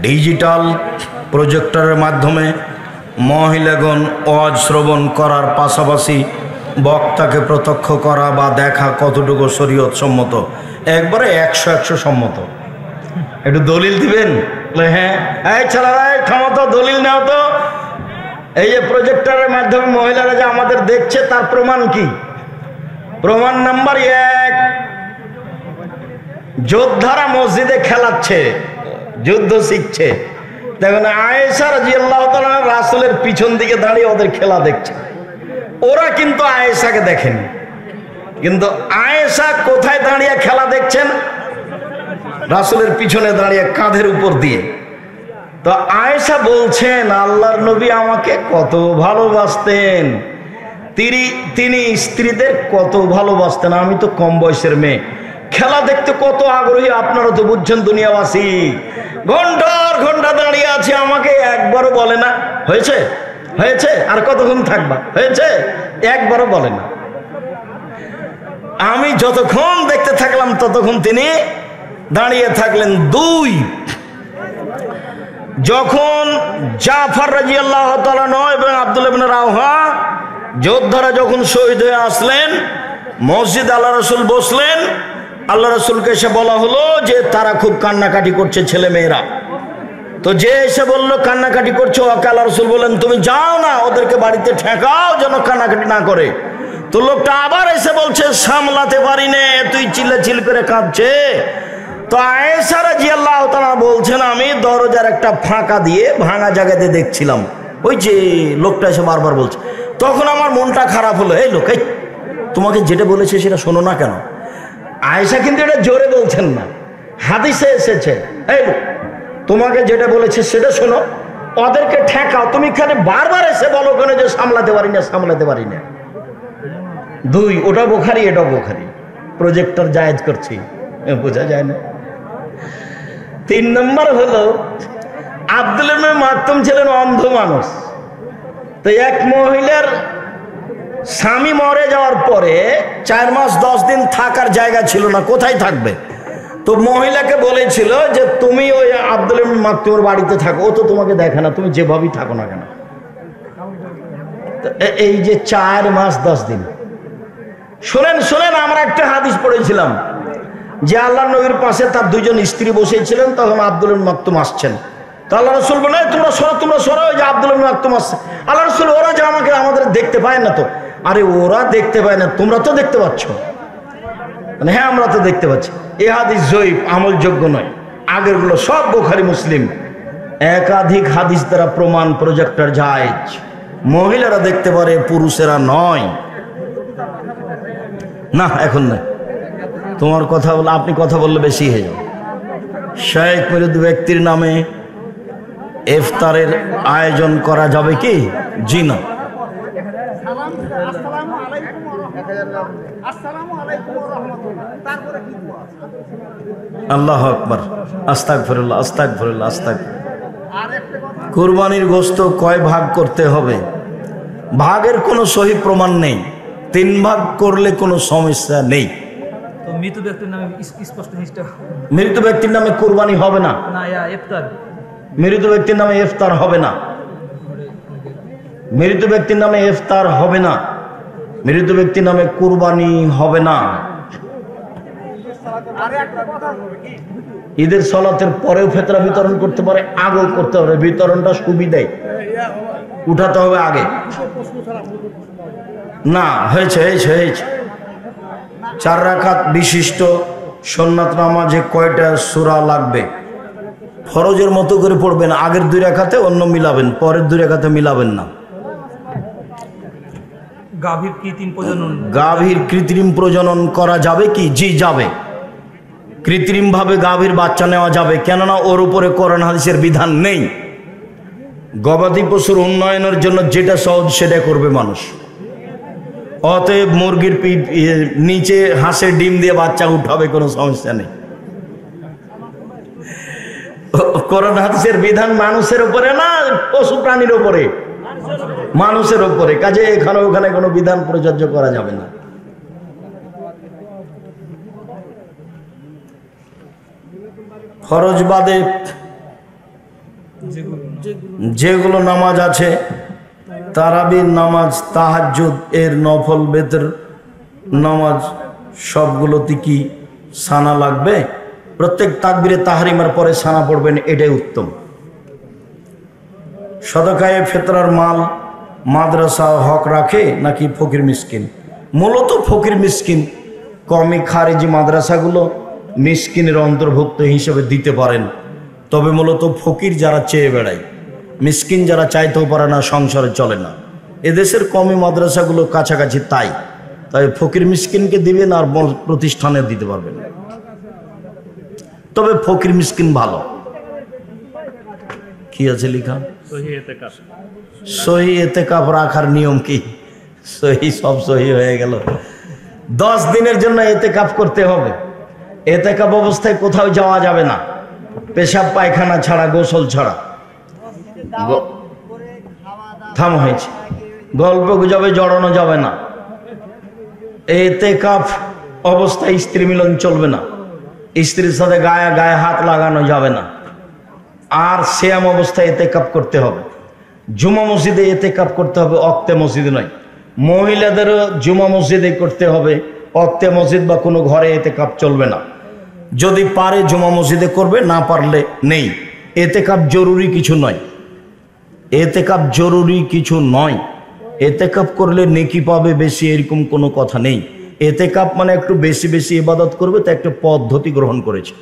Digital প্রজেক্টরের মাধ্যমে মহিলাগণ ওয়াজ শ্রবণ করার পাশাপাশি বক্তাকে প্রত্যক্ষ করা বা দেখা কতটুকু শরীয়ত সম্মত? একবারে 100 সম্মত। একটু দলিল দিবেন? হ্যাঁ, এই ছেলেরা ক্ষমতা দলিল নাও তো। এই যে প্রজেক্টরের মাধ্যমে মহিলারা যে আমাদের দেখছে তার প্রমাণ কি? প্রমাণ নাম্বার 1, যোদ্ধারা মসজিদে খেলাচ্ছে, যুদ্ধ শিখছে। দেখুন আয়েশা রাদিয়াল্লাহু তাআলা রাসূলের পিছন দিকে দাঁড়িয়ে ওদের খেলা দেখছে। ওরা কিন্তু আয়েশাকে দেখেনি, কিন্তু আয়েশা কোথায় দাঁড়িয়ে খেলা দেখছেন? রাসূলের পিছনে দাঁড়িয়ে, কাঁধের উপর দিয়ে। তো আয়েশা বলছেন আল্লাহর নবী আমাকে কত ভালোবাসতেন, তিনি স্ত্রীদের কত ভালোবাসতেন। আমি তো কম বয়সের মেয়ে, খেলা দেখতে কত আগ্রহী। আপনারা তো বুঝছেন দুনিয়াবাসী, ঘন্টার ঘন্টা দাঁড়িয়ে আছে, আমাকে একবারও বলে না হয়েছে হয়েছে আর কতক্ষণ থাকবা, হয়েছে একবারও বলে না। আমি যতক্ষণ দেখতে থাকলাম ততক্ষণ তিনি দাঁড়িয়ে থাকলেন। 2, যখন জাফর রাদিয়াল্লাহু তাআলা এবং আব্দুল্লাহ ইবনে রাওহা যোদ্ধারা যখন শহীদ হয়ে আসলেন, মসজিদ আল্লাহ রাসূল বসলেন। আল্লাহ রাসূলকে এসে বলা হলো যে তারা খুব কান্নাকাটি করছে ছেলে মেয়েরা। তো যে এসে বললো কান্নাকাটি করছে, ওকে আল্লাহ রাসূল বললেন তুমি যাও না, ওদেরকে বাড়িতে ঠেকাও যেন কান্নাকাটি না করে। তো লোকটা আবার এসে বলছে সামলাতে পারি নে, তুই চিল্লাচিল করে কাঁদছে। তো আয়েশা রাদিয়াল্লাহু তাআলা বলছেন আমি দরজার একটা ফাঁকা দিয়ে ভাঙা জায়গাতে দেখছিলাম, ওই যে লোকটা এসে বারবার বলছে। তখন আমার মনটা খারাপ হলো, এই লোক, এই তোমাকে যেটা বলেছে সেটা শোনো না কেন? আয়েশা কিন্তু এটা জোরে বলছেন না, হাদিসে এসেছে, এই লোক তোমাকে যেটা বলেছে সেটা শোনো, ওদেরকে ঠেকাও। তুমি এখানে বারবার এসে বলো কেন যে সামলাতে পারি না সামলাতে পারি না? 2, ওটা বুখারী এটা বুখারী, প্রজেক্টর জায়েজ করছি, বোঝা যায় না। 3 নম্বর হলো আব্দুল্লাহ ইবনে মাকতুম ছিলেন অন্ধ মানুষ। তো এক মহিলার স্বামী মরে যাওয়ার পরে 4 মাস 10 দিন থাকার জায়গা ছিল না, কোথায় থাকবে? তো মহিলাকে বলেছিল যে তুমি ওই আব্দুল্লাহ ইবনে মাকতুমের বাড়িতে থাকো, ও তো তোমাকে দেখে না, তুমি যেভাবেই থাকো না কেন। এই যে 4 মাস 10 দিন। শোনেন, আমরা একটা হাদিস পড়েছিলাম যে আল্লাহ নবীর পাশে তার 2 জন স্ত্রী বসেছিলেন, তখন আব্দুল্লাহ ইবনে মাকতুম আসছেন। তো আল্লাহ রাসূল বলেন তোমরা সরো, ওই যে আব্দুল্লাহ ইবনে মাকতুম আসছে। আল্লাহ রাসূল ওরা যে আমাদের দেখতে পায় না তো। আরে ওরা দেখতে পায় না, তোমরা তো দেখতে পাচ্ছ। মানে হ্যাঁ আমরা তো দেখতে পাচ্ছি। এই হাদিস জয়ীফ, আমলযোগ্য নয়। আগেরগুলো সব বুখারী মুসলিম, একাধিক হাদিস দ্বারা প্রমাণ প্রজেক্টর জায়েজ। মহিলারা দেখতে পারে, পুরুষেরা নয়। না এখন না, তোমার কথা বলে আপনি কথা বললে বেশি হয়ে যাবে। শেখ মৃত ব্যক্তির নামে ইফতারের আয়োজন করা যাবে কি? জি না। আল্লাহু আকবার, আস্তাগফিরুল্লাহ, আস্তাগফিরুল্লাহ, আস্তাগফিরুল্লাহ। কুরবানির গোশত কয় ভাগ করতে হবে? ভাগের কোনো সহি প্রমাণ নেই, 3 ভাগ করলে কোনো সমস্যা নেই। তো মৃত ব্যক্তির নামে স্পষ্ট মৃত ব্যক্তির নামে কুরবানি হবে না, ইফতার মৃত ব্যক্তির নামে ইফতার হবে না, মৃত ব্যক্তির নামে ইফতার হবে না, মৃত ব্যক্তির নামে কুরবানি হবে না। ঈদের সালাতের পরেও ফিতরা বিতরণ করতে পারে, আগেও করতে পারে, বিতরণটা সুবিধাই, উঠাতে হবে আগে না। হয়েছে 4 রাকাত বিশিষ্ট সুন্নাত নামাজে কয়টা সূরা লাগবে? ফরজের মতো করে পড়বেন, আগের 2 রাকাতে অন্য মিলাবেন, পরের 2 রাকাতে মিলাবেন না। গাভীর কৃত্রিম প্রজনন করা যাবে কি? জি যাবে। কৃত্রিম ভাবে গাভীর বাচ্চা নেওয়া যাবে, কেননা ওর উপরে কোরআন হাদিসের বিধান নেই। গবাদি পশুর উন্নয়নের জন্য যেটা সহজ সেটা করবে মানুষ। অতএব মুরগির নিচে হাঁসের ডিম দিয়ে বাচ্চা উঠাবে, কোনো সমস্যা নেই। কোরআন হাদিসের বিধান মানুষের উপরে না, পশু প্রাণীর উপরে, মানুষের উপরে। কাজে এখানে ওখানে কোনো বিধান প্রযোজ্য করা যাবে না। ফরজ বাদে যেগুলো নামাজ আছে, তারাবির নামাজ, তাহাজ্জুদ এর নফল বেতের নামাজ, সবগুলোতে কি সানা লাগবে? প্রত্যেক তাকবীরে তাহরিমার পরে সানা পড়বেন, এটাই উত্তম। সদকায়ে ফিতরার মাল মাদ্রাসা হক রাখে নাকি ফকির মিসকিন? মূলত ফকির মিসকিন, কওমি খারিজি মাদ্রাসাগুলো মিসকিনের অন্তর্ভুক্ত হিসেবে দিতে পারেন, তবে মূলত ফকির যারা চেয়ে বেড়ায়, মিসকিন যারা চাইতেও পারে না, সংসারে চলে না, এদেশের কওমি মাদ্রাসাগুলো কাছাকাছি তাই ফকির মিসকিনকে দিবেন আর প্রতিষ্ঠানে দিতে পারবেন। তবে ফকির মিসকিন ভালো। কি আছে লেখা? সহি এতেকাফ রাখার নিয়ম কি? সহি, সব সহি হয়ে গেল। 10 দিনের জন্য এতেকাফ করতে হবে। এতেকাফ অবস্থায় কোথাও যাওয়া যাবে না, পেশাব পায়খানা ছাড়া, গোসল ছাড়া। থাম হয়েছে, গল্প গুজবে জড়ানো যাবে না। এতেকাফ অবস্থায় স্ত্রী মিলন চলবে না, স্ত্রীর সাথে গায়ে গায়ে হাত লাগানো যাবে না। আর সিয়াম অবস্থায় এতেকাফ করতে হবে। জুমা মসজিদে এতেকাফ করতে হবে, অক্তে মসজিদে নয়। মহিলাদেরও জুমা মসজিদে করতে হবে, অক্তে মসজিদ বা কোনো ঘরে এতেকাফ চলবে না। যদি পারে জুমা মসজিদে করবে, না পারলে নেই। এতেকাফ জরুরি কিছু নয়, এতেকাফ জরুরি কিছু নয়। এতেকাফ করলে নেকি পাবে বেশি, এরকম কোনো কথা নেই। এতেকাফ মানে একটু বেশি বেশি ইবাদত করবে, তা একটা পদ্ধতি গ্রহণ করেছে।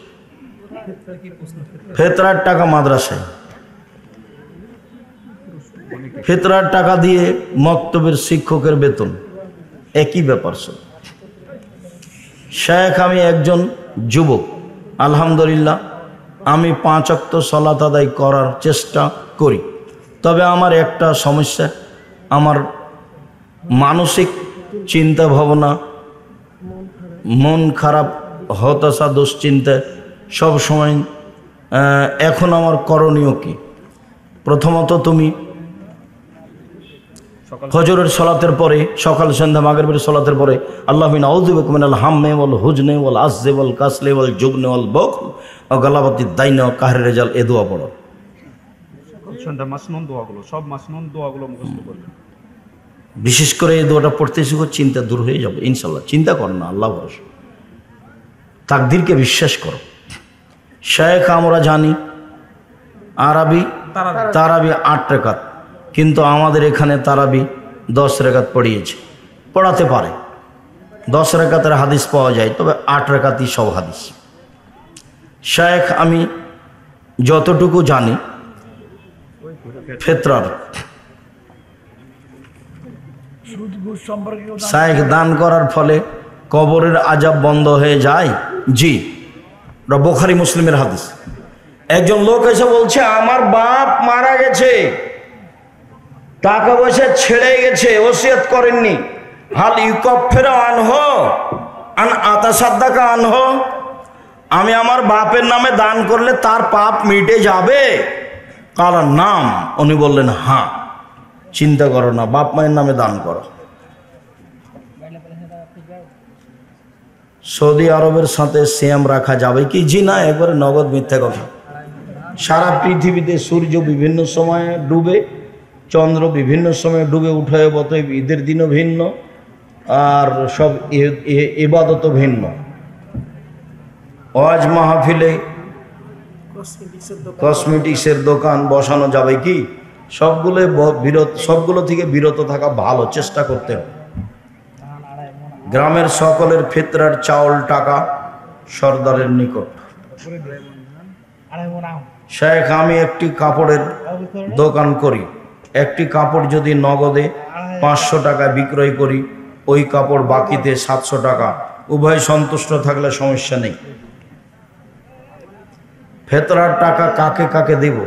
ফিতরার টাকা মাদ্রাসায়, ফিতরার টাকা দিয়ে মক্তবের শিক্ষকের বেতন, একই ব্যাপার। শেখ, আমি একজন যুবক, আলহামদুলিল্লাহ আমি 5 ওয়াক্ত সালাত আদায় করার চেষ্টা করি। তবে আমার একটা সমস্যা, আমার মানসিক চিন্তা ভাবনা, মন খারাপ, হতাশা, দুশ্চিন্তা সব সময়। এখন আমার করণীয় কি? প্রথমত তুমি ফজরের সালাতের পরে, সকাল সন্ধ্যা মাগরিবের সালাতের পরে আল্লাহুম্মা আউযু বিকা মিনাল হাম্মি ওয়াল হুজনি ওয়াল আজজি ওয়াল কাসলি ওয়াল জুবনি ওয়াল বুখল ওয়া গালাবাতিদ দাইন ওয়া কাহরি রিজাল, এই দোয়া পড়ো। সন্ধ্যা মাসনুন দোয়াগুলো, সব মাসনুন দোয়াগুলো মুখস্থ করবে। বিশেষ করে এই দোয়াটা পড়তে শিখো, চিন্তা দূর হয়ে যাবে ইনশাআল্লাহ। চিন্তা করো না, আল্লাহ ভরসা, তাকদীরকে বিশ্বাস করো। শেখ, আমরা জানি আরবি তারাবি 8 রাকাত, কিন্তু আমাদের এখানে তারাবি 10 রাকাত পড়িয়েছে। পড়াতে পারে, 10 রাকাতের হাদিস পাওয়া যায়, তবে 8 রাকাতই সব হাদিস। শেখ, আমি যতটুকু জানি ফিতরার শেখ দান করার ফলে কবরের আযাব বন্ধ হয়ে যায়। জি, বুখারী মুসলিমের হাদিস। একজন লোক এসে বলছে, আমার বাপ মারা গেছে, টাকা পয়সা ছেড়ে গেছে, ওসিয়ত করেননি, হাল ইউকাফিরু আনহু আন আতাসাদ্দাকা আনহু, আমি আমার বাপের নামে দান করলে তার পাপ মিটে যাবে? কালা নাম, উনি বললেন হ্যাঁ। চিন্তা করো না, বাপ মায়ের নামে দান করো। সৌদি আরবের সাথে সিয়াম রাখা যাবে কি? জি না, একবারে নগদ মিথ্যা কথা। সারা পৃথিবীতে সূর্য বিভিন্ন সময়ে ডুবে, চন্দ্র বিভিন্ন সময়ে ডুবে উঠে, অতএব ঈদের দিনও ভিন্ন, আর সব ইবাদতও ভিন্ন। ওয়াজ মাহফিলে কসমেটিক্সের দোকান বসানো যাবে কি? সবগুলো থেকে বিরত থাকা ভালো, চেষ্টা করতে হবে। গ্রামের সকলের ফিতরার চাউল টাকা সর্দারের নিকট। শেখ, আমি একটি কাপড়ের দোকান করি, একটি কাপড় যদি নগদে 500 টাকা বিক্রয় করি, ওই কাপড় বাকিতে 700 টাকা, উভয় সন্তুষ্ট থাকলে সমস্যা নেই। ফিতরার টাকা কাকে কাকে দেব?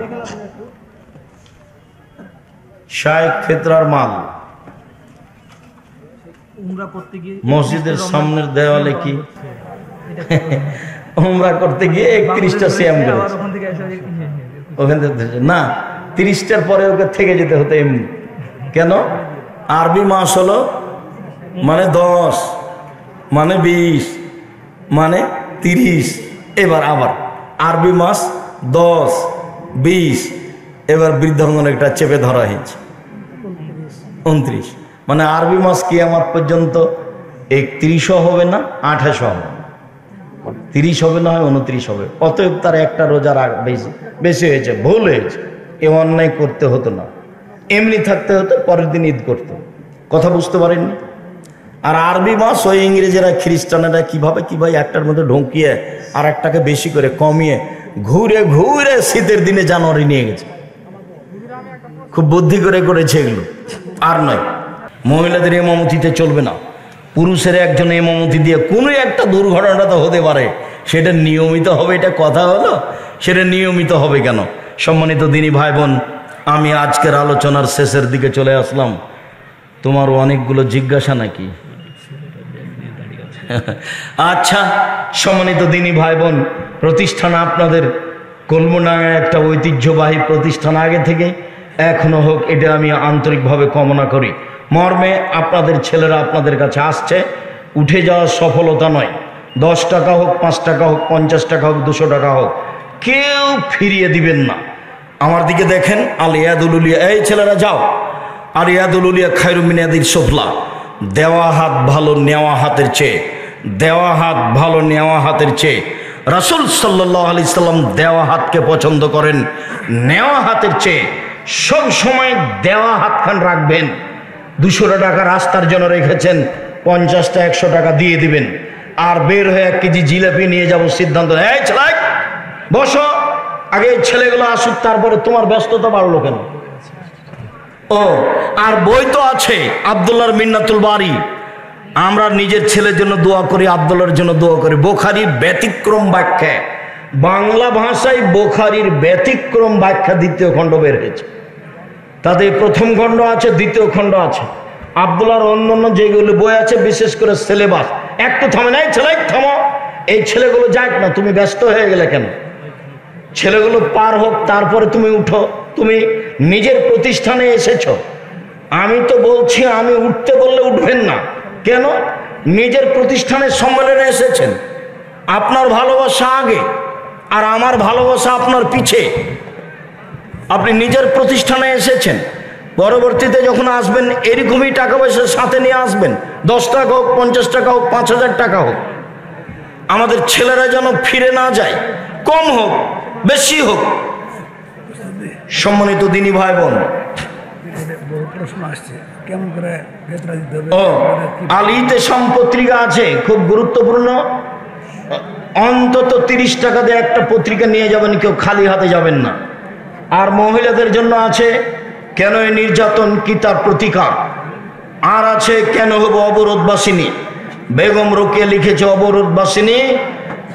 শেখ, ফিতরার মাল মসজিদের সামনের দেওয়ালে কি উমরা করতে গিয়ে 31টা সিয়াম করেছে, ওখান থেকে না 30টার পরে ওকে থেকে যেতে হতো এমনি। কেন? আরবি মাস হলো মানে 10 মানে 20 মানে 30, এবার আবার আরবি মাস 10, 20, এবার বৃদ্ধাঙ্গন একটা চেপে ধরা হয়েছে 29, মানে আরবি মাস কিয়ামত পর্যন্ত 31ও হবে না 28ও হবে, 30 হবে না হয় 29 হবে। অতএব তার একটা রোজার বেশি হয়েছে, ভুল হয়েছে, এ অন্যায় করতে হতো না, এমনি থাকতে হতো, পরের দিন ঈদ করতো। কথা বুঝতে পারেননি? আর আরবি মাস ওই ইংরেজেরা খ্রিস্টানেরা কিভাবে একটার মধ্যে ঢুকিয়ে আর একটাকে বেশি করে কমিয়ে ঘুরে ঘুরে শীতের দিনে জানুয়ারি নিয়ে গেছে। খুব বুদ্ধি করে করেছে এগুলো, আর নয়। মহিলাদের ইমামতিতে চলবে না, পুরুষের একজন ইমামতি দিয়ে কোনো একটা দুর্ঘটনা তো হতে পারে, সেটা নিয়মিত হবে, এটা কথা হলো? সেটা নিয়মিত হবে কেন? সম্মানিত দিনী ভাই বোন, আমি আজকের আলোচনার শেষের দিকে চলে আসলাম। তোমারও অনেকগুলো জিজ্ঞাসা নাকি? আচ্ছা, সম্মানিত দিনী ভাই বোন, প্রতিষ্ঠান আপনাদের কলমডাঙ্গায় একটা ঐতিহ্যবাহী প্রতিষ্ঠান আগে থেকে এখনো হোক, এটা আমি আন্তরিকভাবে কামনা করি। মর্মে আপনাদের ছেলেরা আপনাদের কাছে আসছে, উঠে যাওয়ার সফলতা নয়, 10 টাকা হোক, 5 টাকা হোক, 50 টাকা হোক, 200 টাকা হোক, কেউ ফিরিয়ে দিবেন না। আমার দিকে দেখেন, আল ইয়াদুল উলিয়া, এই ছেলেরা যাও, আর ইয়াদুল উলিয়া খায়রুম মিন ইয়াদিল সুফলা, দেওয়া হাত ভালো নেওয়া হাতের চেয়ে, দেওয়া হাত ভালো নেওয়া হাতের চেয়ে। রাসূল সাল্লাল্লাহু আলাইহি সাল্লাম দেওয়া হাতকে পছন্দ করেন নেওয়া হাতের চেয়ে। সব সময় দেওয়া হাতখান রাখবেন। 200 টাকা রাস্তার জন্য রেখেছেন, 50টা 100 টাকা দিয়ে দিবেন। আর বের হয়ে 1 কেজি জিলাপি নিয়ে যাব সিদ্ধান্ত, এই ছেলে বসো, আগে এই ছেলেগুলো আসুক, তারপরে তোমার ব্যস্ততা বাড়লো কেন? ও আর বই তো আছে, আব্দুল্লাহর মিন্নাতুল বারি, আমরা নিজের ছেলের জন্য দোয়া করি, আব্দুল্লাহর জন্য দোয়া করি। বুখারীর ব্যতিক্রম ব্যাখ্যা, বাংলা ভাষায় বুখারীর ব্যতিক্রম ব্যাখ্যা 2য় খণ্ড বের হয়েছে। তাতে 1ম খণ্ড আছে, 2য় খণ্ড আছে। আব্দুল্লাহর অন্যান্য যেগুলো বই আছে, বিশেষ করে সিলেবাস, একটু থামে নাই, ছেলে থামো, এই ছেলেগুলো যাক না, তুমি ব্যস্ত হয়ে গেলে কেন? ছেলেগুলো পার হোক, তারপরে তুমি উঠো। তুমি নিজের প্রতিষ্ঠানে এসেছো, আমি তো বলছি আমি উঠতে বললে উঠবেন না কেন? নিজের প্রতিষ্ঠানের সম্মেলনে এসেছেন, আপনার ভালোবাসা আগে আর আমার ভালোবাসা আপনার পিছে। আপনি নিজের প্রতিষ্ঠানে এসেছেন, পরবর্তীতে যখন আসবেন এরকমই টাকা পয়সা সাথে নিয়ে আসবেন, 10 টাকা হোক, 50 টাকা হোক, 5000 টাকা হোক। আমাদের ছেলেরা যেন ফিরে না যায়, কম হোক বেশি হোক। সম্মানিত দিনী ভাই বোন, ও আলিতে পত্রিকা আছে, খুব গুরুত্বপূর্ণ, অন্তত 30 টাকা দিয়ে একটা পত্রিকা নিয়ে যাবেন, কেউ খালি হাতে যাবেন না। আর মহিলাদের জন্য আছে কেন এই নির্যাতন, কি তার প্রতিকার। আর আছে কেন হবো অবরোধবাসিনী, বেগম রোকেয়া লিখেছে অবরোধবাসিনী,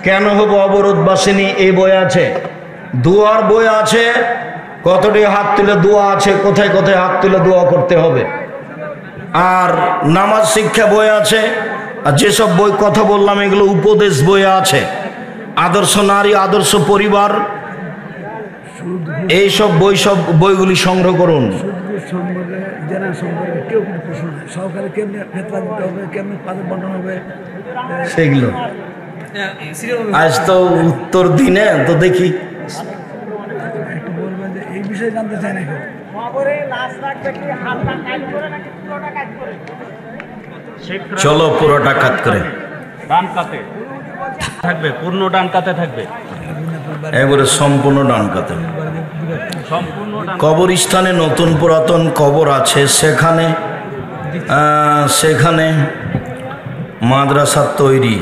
কেন হবো অবরোধবাসিনী, এই বই আছে। দোয়ার বই আছে, কতটি হাত তুলে দোয়া আছে, কোথায় কোথায় হাত তুলে দোয়া করতে হবে। আর নামাজ শিক্ষা বই আছে। আর যেসব বই কথা বললাম এগুলো উপদেশ বই আছে, আদর্শ নারী, আদর্শ পরিবার, এইসব বই, সব বইগুলি সংগ্রহ করুন। সেগুলো আজ তো উত্তর দিনে তো দেখি, এই বিষয়ে জানতে চাই না। চলো পুরোটা কাট করে ডান কাতে থাকবে, পূর্ণ ডান কাতে থাকবে, এবারে সম্পূর্ণ ডান কাতে। সম্পূর্ণ কবরস্থানে নতুন পুরাতন কবর আছে, সেখানে সেখানে মাদ্রাসা তৈরি,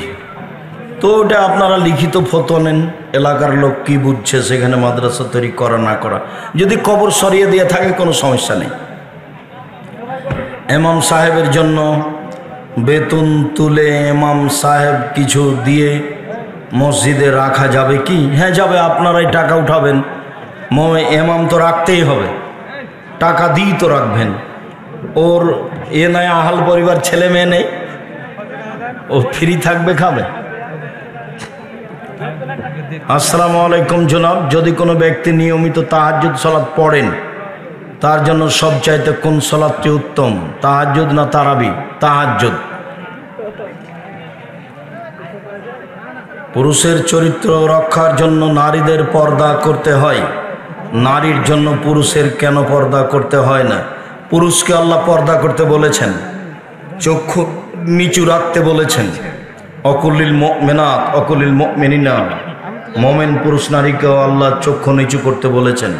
তো ওটা আপনারা লিখিত ফতো নেন, এলাকার লোক কি বুঝছে সেখানে মাদ্রাসা তৈরি করা না করা। যদি কবর সরিয়ে দিয়ে থাকে কোনো সমস্যা নেই। ইমাম সাহেবের জন্য বেতন তুলে ইমাম সাহেব কিছু দিয়ে মসজিদে রাখা যাবে কি? হ্যাঁ যাবে, আপনারাই টাকা উঠাবেন, ইমাম তো রাখতেই হবে, টাকা দিয়েই তো রাখবেন। ওর এ নয় আহাল পরিবার, ছেলে মেয়ে নেই, ও ফ্রি থাকবে, খাবে। আসসালামু আলাইকুম জনাব, যদি কোনো ব্যক্তি নিয়মিত তাহাজ্জুদ সালাত পড়েন, তার জন্য সবচাইতে কোন সালাতটি উত্তম, তাহাজ্জুদ না তারাবি? তাহাজ্জুদ। পুরুষের চরিত্র রক্ষার জন্য নারীদের পর্দা করতে হয়, নারীর জন্য পুরুষের কেন পর্দা করতে হয় না? পুরুষকে আল্লাহ পর্দা করতে বলেছেন, চক্ষু নিচু রাখতে বলেছেন। অকুলিল মুমিনাত অকুলিল মুমিনিনা, মোমেন পুরুষ নারীকেও আল্লাহ চক্ষু নিচু করতে বলেছেন।